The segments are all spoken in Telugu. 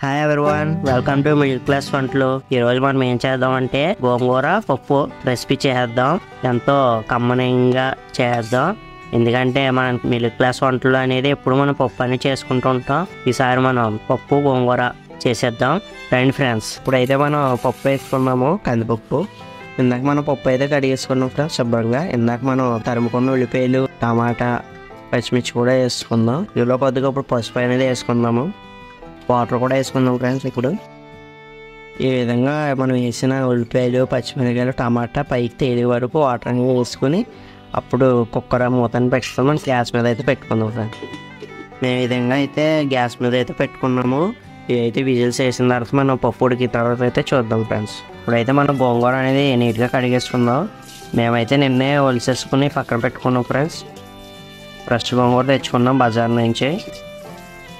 Hi everyone, welcome to middle class వంటలు. ఈరోజు మనం ఏం చేద్దామంటే గోంగూర పప్పు రెసిపీ చేద్దాం. ఎంతో కమ్మనంగా చేద్దాం. ఎందుకంటే మనం మిడిల్ క్లాస్ వంటలు అనేది ఎప్పుడు మనం పప్పు అని చేసుకుంటూ ఉంటాం. ఈసారి మనం పప్పు గోంగూర చేసేద్దాం. రండి ఫ్రెండ్స్, ఇప్పుడైతే మనం పప్పు వేసుకున్నాము, కందిపప్పు. ఇందాక మనం పప్పు అయితే కడిగేసుకున్నాం ఫ్రెండ్స్ శుభ్రంగా. ఇందాక మనం తరుముకున్న ఉల్లిపాయలు, టమాటా, పచ్చిమిర్చి కూడా వేసుకుందాం. ఇందులో కొద్దిగా ఇప్పుడు పసుపు అనేది వేసుకుందాము. వాటర్ కూడా వేసుకుందాం ఫ్రెండ్స్. ఇప్పుడు ఈ విధంగా మనం వేసిన ఉల్లిపాయలు, పచ్చిమిరకాయలు, టమాటా పైకి తేలి వరకు వాటర్ అనేది వేసుకుని అప్పుడు కుక్కర్ మూతని పెట్టుకుని మనం గ్యాస్ మీద అయితే పెట్టుకుందాం ఫ్రెండ్స్. మేము ఈ విధంగా అయితే గ్యాస్ మీద అయితే పెట్టుకున్నాము. ఇదైతే విజిల్స్ వేసిన తర్వాత మనం పప్పు ఉడికిన తర్వాత అయితే చూద్దాం ఫ్రెండ్స్. ఇప్పుడైతే మనం గోంగూర అనేది నీట్గా కడిగేసుకుందాం. మేమైతే నిన్నే ఒలిసేసుకుని పక్కన పెట్టుకున్నాం ఫ్రెండ్స్. ఫ్రెష్ గోంగూర తెచ్చుకున్నాం బజార్ నుంచి.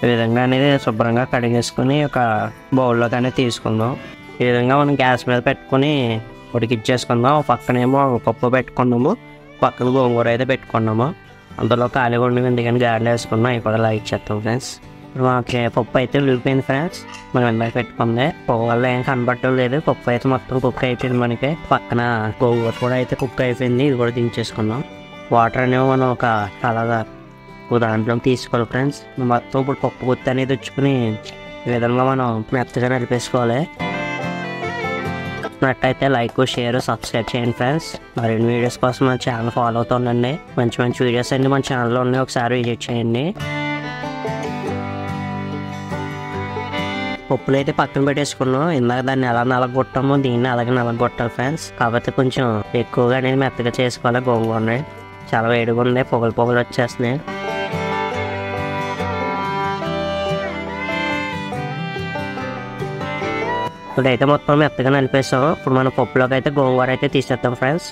ఈ విధంగా అనేది శుభ్రంగా కడిగేసుకుని ఒక బౌల్లోకి అనేది తీసుకుందాం. ఈ విధంగా మనం గ్యాస్ మీద పెట్టుకుని ఉడికిచ్చేసుకుందాం. పక్కనేమో పప్పు పెట్టుకున్నాము, పక్కన గోంగూర అయితే పెట్టుకున్నాము. అందులో ఖాళీగా ఉండి ఎందుకని గారెలు వేసుకున్నాం. అవి కూడా లైక్ చేస్తాం ఫ్రెండ్స్. ఇప్పుడు మాకు పప్పు అయితే ఉడికిపోయింది ఫ్రెండ్స్. మనం ఎందాక పెట్టుకుంది పొగ వల్ల ఏం కనబడటం లేదు. పప్పు అయితే మొత్తం కుక్ అయిపోయింది మనకి. పక్కన గోంగూర కూడా అయితే కుక్ అయిపోయింది. ఇది కూడా దించేసుకున్నాం. వాటర్ అనేవి మనం ఒక అలాగా దాంట్లోకి తీసుకోవాలి ఫ్రెండ్స్. మొత్తం ఇప్పుడు పప్పు గుత్తి అనేది తెచ్చుకుని ఈ విధంగా మనం మెత్తగా నలిపేసుకోవాలి. నట్టయితే లైక్, షేర్, సబ్స్క్రైబ్ చేయండి ఫ్రెండ్స్. మరిన్ని వీడియోస్ కోసం మన ఛానల్ ఫాలో అవుతుండండి. మంచి మంచి వీడియోస్ అన్ని మన ఛానల్లో ఉన్నాయి, ఒకసారి విజిట్ చేయండి. పప్పులు అయితే పక్కన పెట్టేసుకున్నాం. ఇందాక దాన్ని ఎలా నలగొట్టామో దీన్ని అలాగే నలగొట్టాలి ఫ్రెండ్స్. కాకపోతే కొంచెం ఎక్కువగా అనేది మెత్తగా చేసుకోవాలి. గోంగూర చాలా వేడిగా ఉంది, పొగలు వచ్చేస్తున్నాయి. ఇప్పుడైతే మొత్తం మెత్తగా నలిపేస్తాం. ఇప్పుడు మనం పప్పులోకి అయితే గోంగూర అయితే తీసేద్దాం ఫ్రెండ్స్.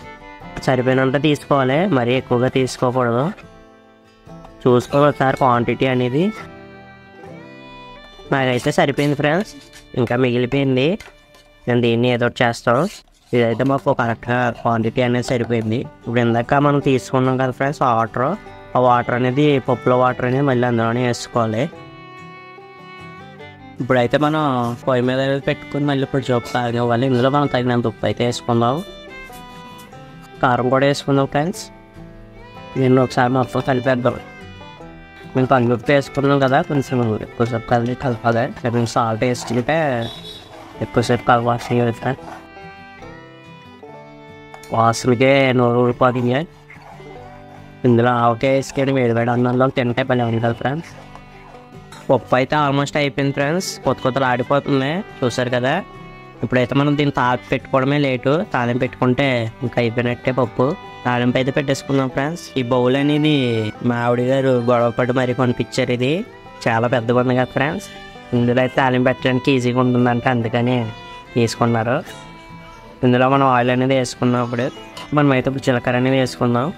సరిపోయినంత తీసుకోవాలి, మరీ ఎక్కువగా తీసుకోకూడదు. చూసుకోవాలి ఒకసారి క్వాంటిటీ అనేది. నాకైతే సరిపోయింది ఫ్రెండ్స్, ఇంకా మిగిలిపోయింది. నేను దీన్ని ఏదో చేస్తాం. ఇదైతే మాకు కరెక్ట్గా క్వాంటిటీ అనేది సరిపోయింది. ఇప్పుడు ఇందాక మనం తీసుకున్నాం కదా ఫ్రెండ్స్ వాటర్, ఆ వాటర్ అనేది పప్పులో వాటర్ అనేది మళ్ళీ అందులోనే వేసుకోవాలి. ఇప్పుడైతే మనం పొయ్యి మీద పెట్టుకుని మళ్ళీ ఇప్పుడు జోపు తాగేవాలి. ఇందులో మనం తగినంత ఉప్పు అయితే వేసుకుందాం. కారం కూడా వేసుకుందాం ఫ్రెండ్స్. దీన్ని ఒకసారి మొత్తం కలిపేద్దాం. మేము పండుగ వేసుకున్నాం కదా, కొంచెం ఎక్కువసేపు కలపాలి. కొంచెం సాల్ట్ వేసుకుంటే ఎక్కువసేపు కలపాల్సింది కదా. వాసనకే నోరు ఊరిపోతుంది. ఇందులో ఆవకాయ వేసుకొని వేడివేడి అన్నంలో తింటే పని ఉంటుంది ఫ్రెండ్స్. పప్పు అయితే ఆల్మోస్ట్ అయిపోయింది ఫ్రెండ్స్. కొత్తలు ఆడిపోతుంది, చూసారు కదా. ఇప్పుడైతే మనం దీన్ని తాలింపు పెట్టుకోవడమే లేటు. తాలింపు పెట్టుకుంటే ఇంకా అయిపోయినట్టే పప్పు. తాలింపు అయితే పెట్టేసుకుందాం ఫ్రెండ్స్. ఈ బౌల్ అనేది మా ఆవిడ గారు గొడవపడి మరీ కొనిపించారు. ఇది చాలా పెద్దగా ఉంది కదా ఫ్రెండ్స్. ఇందులో అయితే తాలింపు పెట్టడానికి ఈజీగా ఉంటుందంటే అందుకని తీసుకున్నారు. ఇందులో మనం ఆయిల్ అనేది వేసుకున్నాం. మనం అయితే ఇప్పుడు జీలకర్ర అనేది వేసుకుందాం.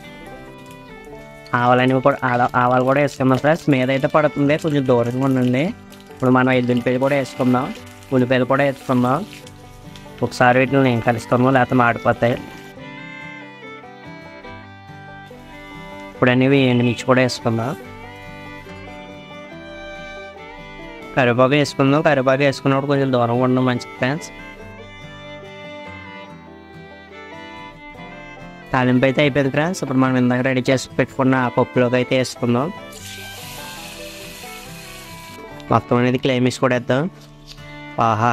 ఆవాలు కూడా వేసుకుందాం ఫ్రెండ్స్. మీద అయితే పడుతుంది, కొంచెం దూరంగా ఉండండి. ఇప్పుడు మనం ఉల్లిపాయలు కూడా వేసుకుందాం. ఉల్లిపాయలు కూడా వేసుకుందాం. ఒకసారి వీటిని నేను కలుసుకుందాం, లేకపోతే మాడిపోతాయి. ఇప్పుడు అనేవి ఎండుమిర్చి కూడా వేసుకుందాం. కరివేపాకు వేసుకుందాం. కరివేపాకు వేసుకున్నప్పుడు కొంచెం దూరంగా ఉండడం మంచిది ఫ్రెండ్స్. తాలింపు అయితే అయిపోయింది ఫ్రెండ్స్. ఇప్పుడు మనం ఇందాక రెడీ చేసి పెట్టుకున్న పప్పులోకి అయితే వేసుకుందాం. మొత్తం అనేది క్లైమిక్స్ కూడా వేద్దాం. ఆహా,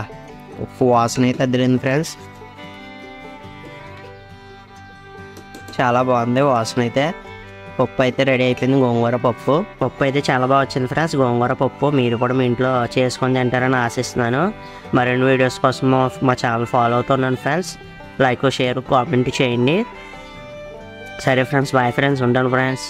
ఉప్పు వాసన అయితే అద్దరింది ఫ్రెండ్స్. చాలా బాగుంది వాసన అయితే. పప్పు అయితే రెడీ అయిపోయింది. గోంగూర పప్పు అయితే చాలా బాగా వచ్చింది ఫ్రెండ్స్. గోంగూర పప్పు మీరు కూడా మీ ఇంట్లో చేసుకొని తింటారని ఆశిస్తున్నాను. మరిన్ని వీడియోస్ కోసం మా ఛానల్ ఫాలో అవుతున్నాను ఫ్రెండ్స్. లైక్, షేర్, కామెంట్ చేయండి. సరే ఫ్రెండ్స్, బాయ్ ఫ్రెండ్స్, ఉంటాను ఫ్రెండ్స్.